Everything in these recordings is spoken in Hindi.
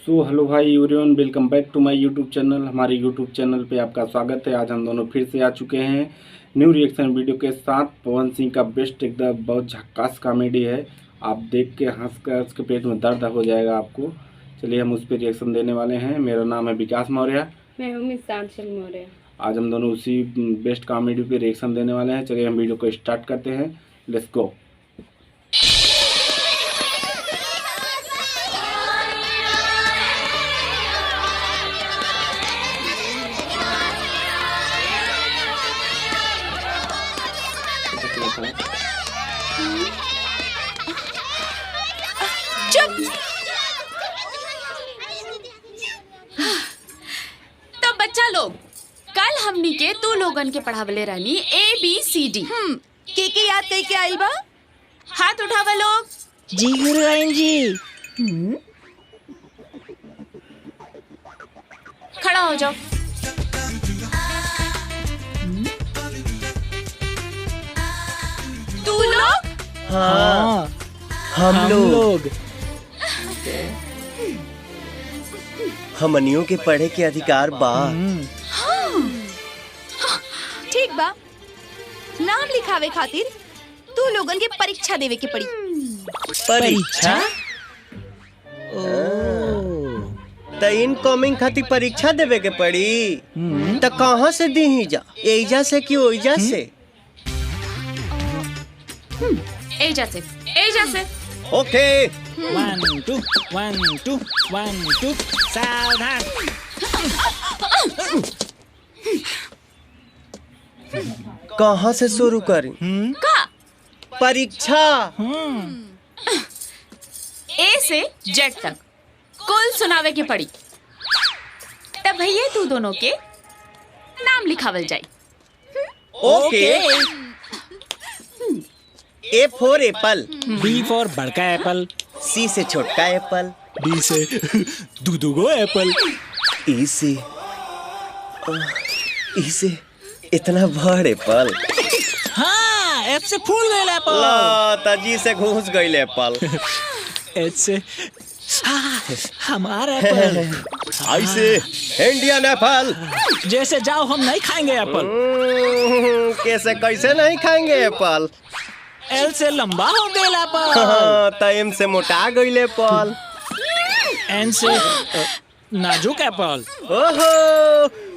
सो हेलो भाई everyone, welcome back to my YouTube channel. हमारे यूट्यूब चैनल पे आपका स्वागत है। आज हम दोनों फिर से आ चुके हैं न्यू रिएक्शन वीडियो के साथ। पवन सिंह का बेस्ट एकदम बहुत झक्कास कॉमेडी है। आप देख के हंस के पेट में दर्द हो जाएगा आपको। चलिए हम उस पर रिएक्शन देने वाले हैं। मेरा नाम है विकास मौर्य। मैं हूँ मिसांचल मौर्य। आज हम दोनों उसी बेस्ट कॉमेडी पे रिएक्शन देने वाले हैं। चलिए हम वीडियो को स्टार्ट करते हैं। Let's go. चुप। तो बच्चा लोग, कल हमनी के तू लोगन के पढ़ावले रहनी ABCD। के याद कई के आइल बा? हाथ उठावा लोग। जी गुरुआइन जी। खड़ा हो जाओ। तू लोग? हाँ, हम लोग हमनियों के पढ़े के अधिकार बा। ठीक बा। नाम लिखावे खातिर तू लोगन के परीक्षा देवे के पड़ी। परीक्षा? त इनकमिंग खातिर परीक्षा देवे के पड़ी। त कहाँ से दी जा? एजा से कि ओइजा से? एजा से। ओके। 1 2 1 2 1 2 सावधान। कहाँ से शुरू करी? का? परीक्षा। A से Z तक कुल सुनावे के पड़ी। तब भैया तू दोनों के नाम लिखावल जाई। Okay. A for Apple. B for बड़का एप्पल। C से छोटका एप्पल। D से दूगो एप्पल। E से इतना बड़ एप्पल। हाँ, F से फूल गए एप्पल। ला त G से घुस गइल एप्पल। H से हमारा एप्पल। I से इंडियन एप्पल। जैसे जाओ हम नहीं खाएंगे एप्पल। कैसे नहीं खाएंगे एप्पल? L से लंबा हो गया एप्पल। टाइम से मोटा गइल एप्पल। N से नाजुक एप्पल। ओहो,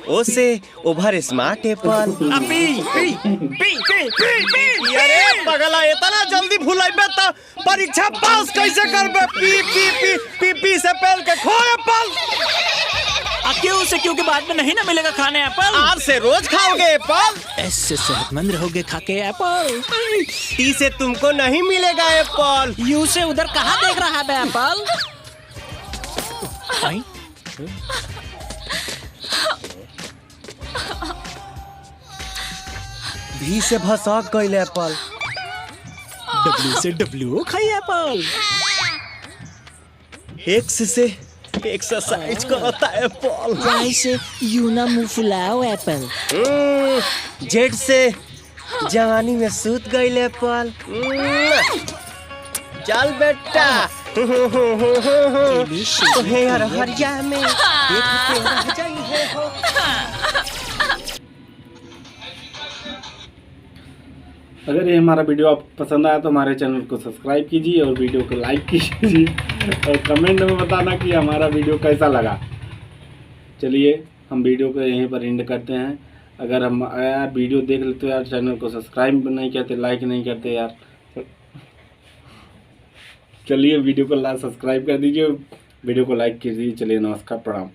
ओ से ओवर स्मार्ट एप्पल। अरे पगला, इतना जल्दी भुलाइबे त परीक्षा पास कैसे करबे? पी से पेल के खो एप्पल। क्यों के बाद में नहीं ना मिलेगा खाने एप्पल। आज से रोज खाओगे एप्पल। S से सेहतमंद रहोगे खा के एप्पल। टी से तुमको नहीं मिलेगा एप्पल। U से उधर कहाँ देख रहा है एप्पल? भी से भसक गइल एप्पल। W से W खाई एप्पल। X से एक्सरसाइज करता एप्पल। Y से यूना मुंह फुलाओ एप्पल। जेड से जवानी में सूत गइल एप्पल। चल बेटा। तोहे यार हरिया में देख के रह जाइए हो। अगर ये हमारा वीडियो आपको पसंद आया तो हमारे चैनल को सब्सक्राइब कीजिए और वीडियो को लाइक कीजिए और कमेंट में बताना कि हमारा वीडियो कैसा लगा। चलिए हम वीडियो को यहीं पर एंड करते हैं। अगर हम यार वीडियो देख लेते हो यार, चैनल को सब्सक्राइब नहीं करते, लाइक नहीं करते यार। चलिए वीडियो को सब्सक्राइब कर दीजिए, वीडियो को लाइक कीजिए। चलिए नमस्कार, प्रणाम।